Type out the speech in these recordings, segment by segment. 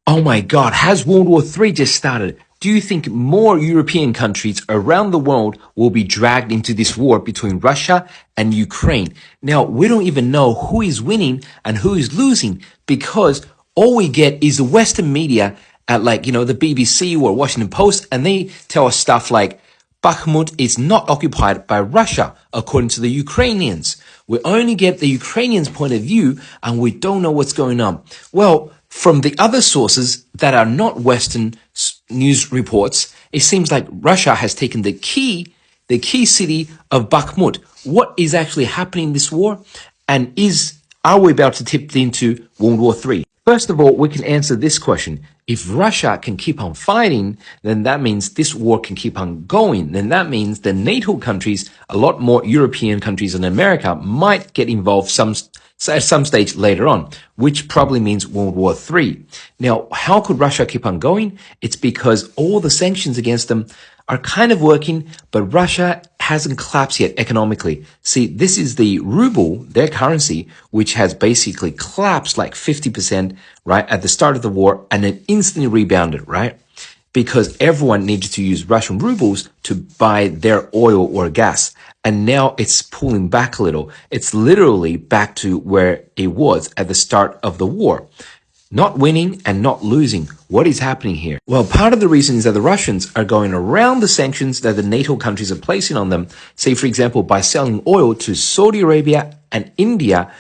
Oh my God, has World War III just started? Do you think more European countries around the world will be dragged into this war between Russia and Ukraine? Now, we don't even know who is winning and who is losing because all we get is the Western media at the BBC or Washington Post, and they tell us stuff like, Bakhmut is not occupied by Russia, according to the Ukrainians. We only get the Ukrainians' point of view, and we don't know what's going on. Well, from the other sources that are not Western news reports, it seems like Russia has taken the key city of Bakhmut. What is actually happening in this war? And are we about to tip into World War III? First of all, we can answer this question. If Russia can keep on fighting, then that means this war can keep on going. Then that means the NATO countries, a lot more European countries and America might get involved at some stage later on, which probably means World War III. Now, how could Russia keep on going? It's because all the sanctions against them are kind of working, but Russia hasn't collapsed yet economically. See, this is the ruble, their currency, which has basically collapsed like 50%, right, at the start of the war, and then instantly rebounded, right? Because everyone needed to use Russian rubles to buy their oil or gas. And now it's pulling back a little. It's literally back to where it was at the start of the war. Not winning and not losing. What is happening here? Well, part of the reason is that the Russians are going around the sanctions that the NATO countries are placing on them. Say, for example, by selling oil to Saudi Arabia and India,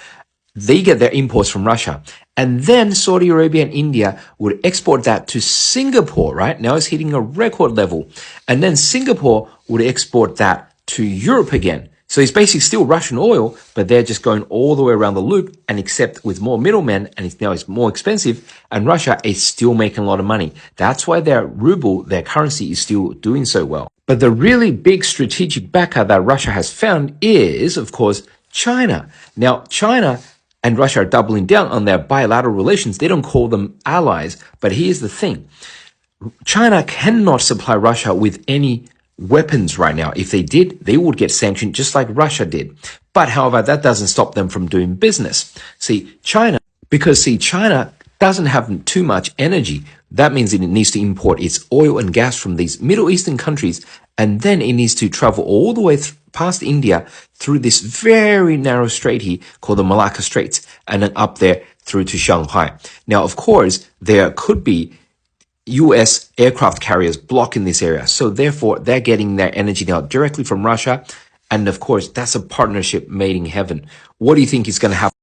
they get their imports from Russia. And then Saudi Arabia and India would export that to Singapore, right? Now it's hitting a record level. And then Singapore would export that to Europe again. So it's basically still Russian oil, but they're just going all the way around the loop, and except with more middlemen, and it's more expensive, and Russia is still making a lot of money. That's why their ruble, their currency, is still doing so well. But the really big strategic backer that Russia has found is, of course, China. Now, China and Russia are doubling down on their bilateral relations. They don't call them allies, but here's the thing. China cannot supply Russia with any weapons right now. If they did, they would get sanctioned just like Russia did. But however, that doesn't stop them from doing business. China doesn't have too much energy. That means it needs to import its oil and gas from these Middle Eastern countries, and then it needs to travel all the way past India through this very narrow strait here called the Malacca Straits, and then up there through to Shanghai. Now, of course, there could be US aircraft carriers blocking this area. So therefore, they're getting their energy now directly from Russia. And of course, that's a partnership made in heaven. What do you think is going to happen?